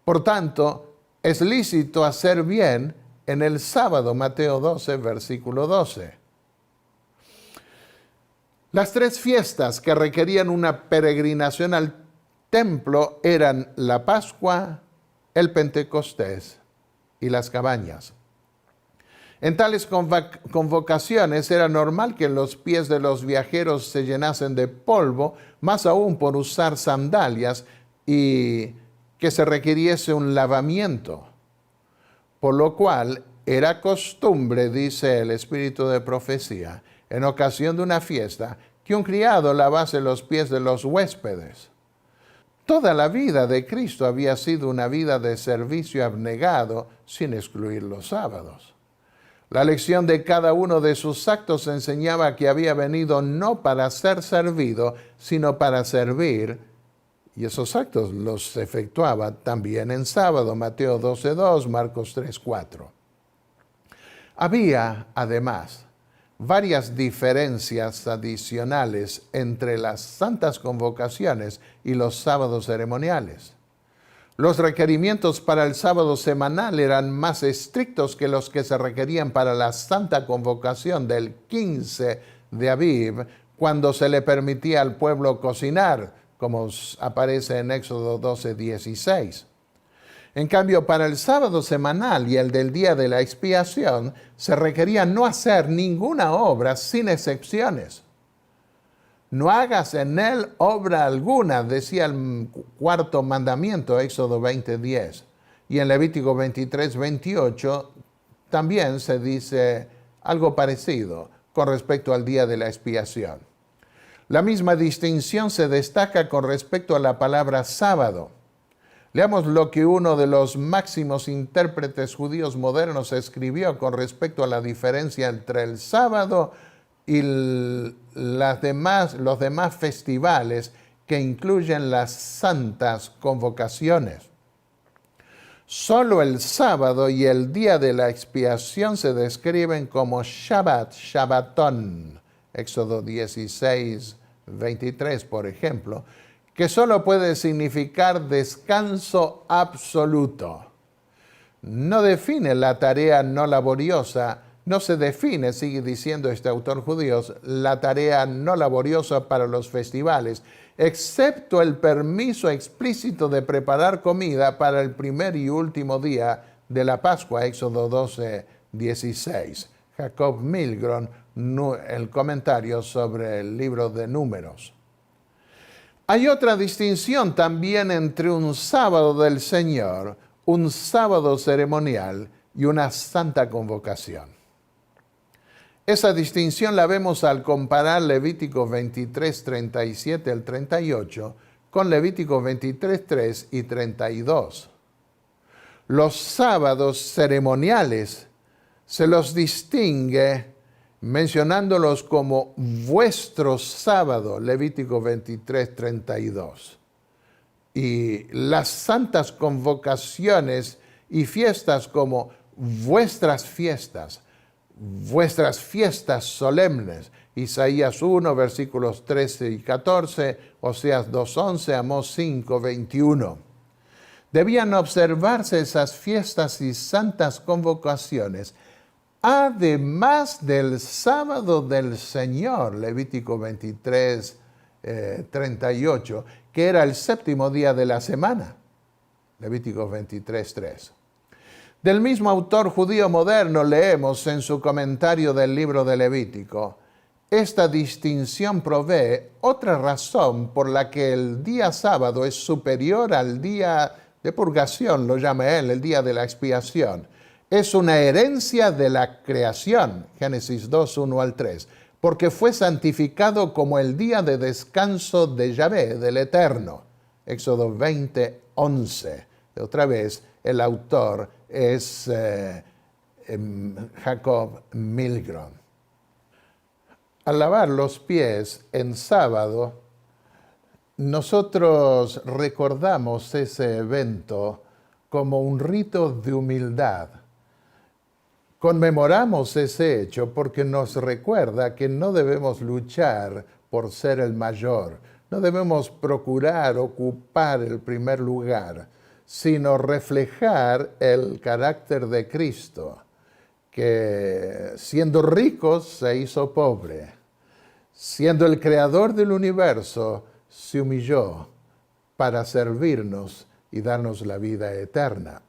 Por tanto, es lícito hacer bien en el sábado. Mateo 12, versículo 12. Las tres fiestas que requerían una peregrinación al templo eran la Pascua, el Pentecostés y las cabañas. En tales convocaciones era normal que los pies de los viajeros se llenasen de polvo, más aún por usar sandalias, y que se requiriese un lavamiento. Por lo cual era costumbre, dice el espíritu de profecía, en ocasión de una fiesta, que un criado lavase los pies de los huéspedes. Toda la vida de Cristo había sido una vida de servicio abnegado, sin excluir los sábados. La lección de cada uno de sus actos enseñaba que había venido no para ser servido, sino para servir, y esos actos los efectuaba también en sábado. Mateo 12:2, Marcos 3:4. Había, además, varias diferencias adicionales entre las santas convocaciones y los sábados ceremoniales. Los requerimientos para el sábado semanal eran más estrictos que los que se requerían para la santa convocación del 15 de Aviv, cuando se le permitía al pueblo cocinar, como aparece en Éxodo 12:16. En cambio, para el sábado semanal y el del día de la expiación, se requería no hacer ninguna obra sin excepciones. No hagas en él obra alguna, decía el cuarto mandamiento, Éxodo 20:10. Y en Levítico 23:28 también se dice algo parecido con respecto al día de la expiación. La misma distinción se destaca con respecto a la palabra sábado. Leamos lo que uno de los máximos intérpretes judíos modernos escribió con respecto a la diferencia entre el sábado y los demás festivales que incluyen las santas convocaciones. Solo el sábado y el día de la expiación se describen como Shabbat, Shabbatón, Éxodo 16:23, por ejemplo, que solo puede significar descanso absoluto. No define la tarea no laboriosa, no se define, sigue diciendo este autor judío, la tarea no laboriosa para los festivales, excepto el permiso explícito de preparar comida para el primer y último día de la Pascua, Éxodo 12:16. Jacob Milgrom, el comentario sobre el libro de Números. Hay otra distinción también entre un sábado del Señor, un sábado ceremonial y una santa convocación. Esa distinción la vemos al comparar Levítico 23:37 al 38 con Levítico 23:3 y 32. Los sábados ceremoniales se los distingue mencionándolos como vuestro sábado, Levítico 23:32. Y las santas convocaciones y fiestas como vuestras fiestas solemnes, Isaías 1, versículos 13 y 14, Oseas 2:11, Amós 5:21. Debían observarse esas fiestas y santas convocaciones, además del sábado del Señor, Levítico 23:38, que era el séptimo día de la semana, Levítico 23:3. Del mismo autor judío moderno leemos en su comentario del libro de Levítico: esta distinción provee otra razón por la que el día sábado es superior al día de purgación, lo llama él, el día de la expiación. Es una herencia de la creación, Génesis 2, 1 al 3, porque fue santificado como el día de descanso de Yahvé, del Eterno, Éxodo 20, 11. Otra vez, el autor es Jacob Milgrom. Al lavar los pies en sábado, nosotros recordamos ese evento como un rito de humildad. Conmemoramos ese hecho porque nos recuerda que no debemos luchar por ser el mayor, no debemos procurar ocupar el primer lugar, sino reflejar el carácter de Cristo, que siendo rico se hizo pobre, siendo el creador del universo, se humilló para servirnos y darnos la vida eterna.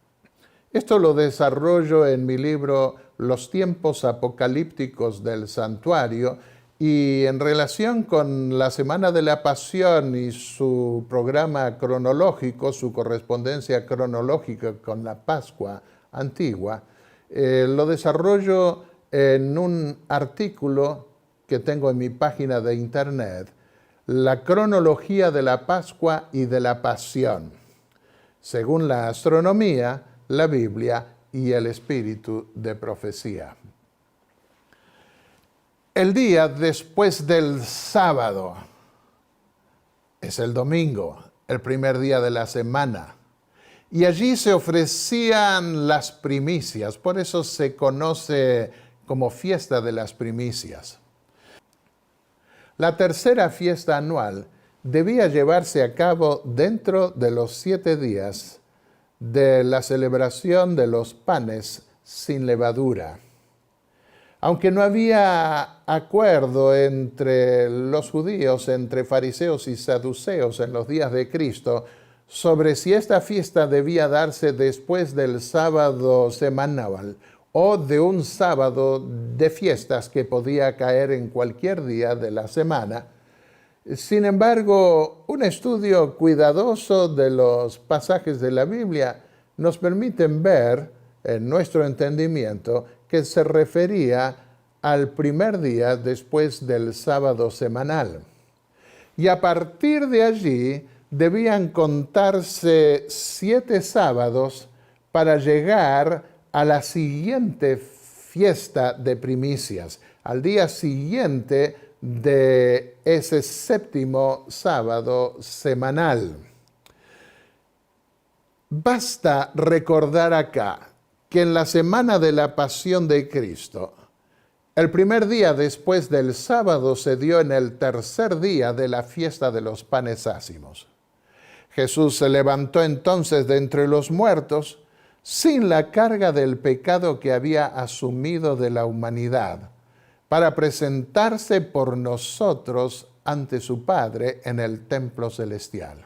Esto lo desarrollo en mi libro Los tiempos apocalípticos del santuario, y en relación con la Semana de la Pasión y su programa cronológico, su correspondencia cronológica con la Pascua antigua, lo desarrollo en un artículo que tengo en mi página de internet, La cronología de la Pascua y de la Pasión, según la astronomía, la Biblia y el espíritu de profecía. El día después del sábado es el domingo, el primer día de la semana. Y allí se ofrecían las primicias, por eso se conoce como fiesta de las primicias. La tercera fiesta anual debía llevarse a cabo dentro de los 7 días de la celebración de los panes sin levadura. Aunque no había acuerdo entre los judíos, entre fariseos y saduceos en los días de Cristo, sobre si esta fiesta debía darse después del sábado semanal o de un sábado de fiestas que podía caer en cualquier día de la semana. Sin embargo, un estudio cuidadoso de los pasajes de la Biblia nos permiten ver, en nuestro entendimiento, que se refería al primer día después del sábado semanal. Y a partir de allí debían contarse 7 sábados para llegar a la siguiente fiesta de primicias, al día siguiente de ese 7º sábado semanal. Basta recordar acá que en la semana de la pasión de Cristo, el primer día después del sábado se dio en el tercer día de la fiesta de los panes ácimos. Jesús se levantó entonces de entre los muertos sin la carga del pecado que había asumido de la humanidad, para presentarse por nosotros ante su Padre en el templo celestial.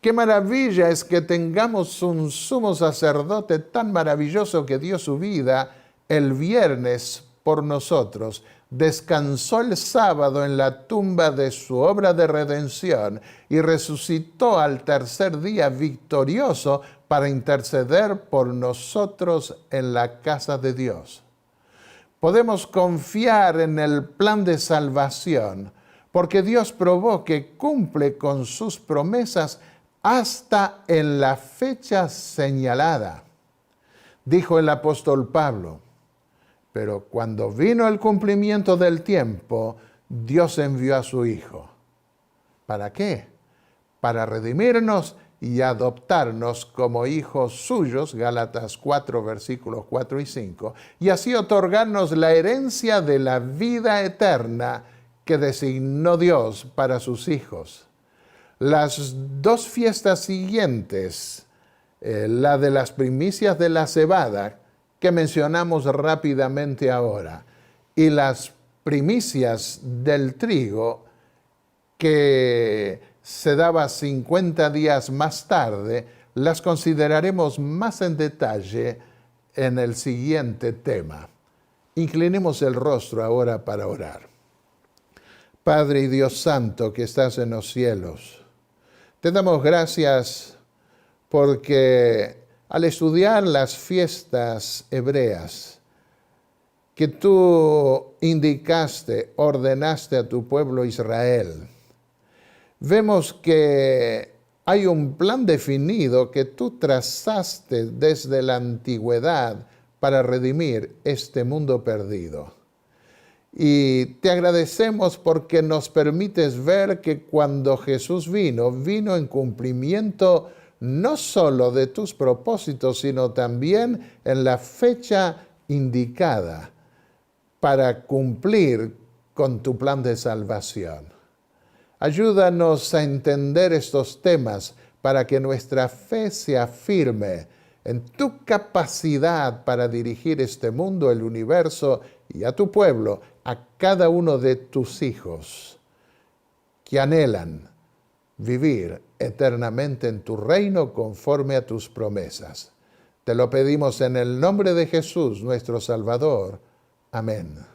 Qué maravilla es que tengamos un sumo sacerdote tan maravilloso que dio su vida el viernes por nosotros, descansó el sábado en la tumba de su obra de redención y resucitó al tercer día victorioso para interceder por nosotros en la casa de Dios. Podemos confiar en el plan de salvación porque Dios probó que cumple con sus promesas hasta en la fecha señalada. Dijo el apóstol Pablo, pero cuando vino el cumplimiento del tiempo, Dios envió a su Hijo. ¿Para qué? Para redimirnos y adoptarnos como hijos suyos, Gálatas 4, versículos 4 y 5, y así otorgarnos la herencia de la vida eterna que designó Dios para sus hijos. Las 2 fiestas siguientes, la de las primicias de la cebada, que mencionamos rápidamente ahora, y las primicias del trigo, que se daba 50 días más tarde, las consideraremos más en detalle en el siguiente tema. Inclinemos el rostro ahora para orar. Padre y Dios Santo que estás en los cielos, te damos gracias porque al estudiar las fiestas hebreas que tú indicaste, ordenaste a tu pueblo Israel, vemos que hay un plan definido que tú trazaste desde la antigüedad para redimir este mundo perdido. Y te agradecemos porque nos permites ver que cuando Jesús vino en cumplimiento no solo de tus propósitos, sino también en la fecha indicada para cumplir con tu plan de salvación. Ayúdanos a entender estos temas para que nuestra fe sea firme en tu capacidad para dirigir este mundo, el universo y a tu pueblo, a cada uno de tus hijos que anhelan vivir eternamente en tu reino conforme a tus promesas. Te lo pedimos en el nombre de Jesús, nuestro Salvador. Amén.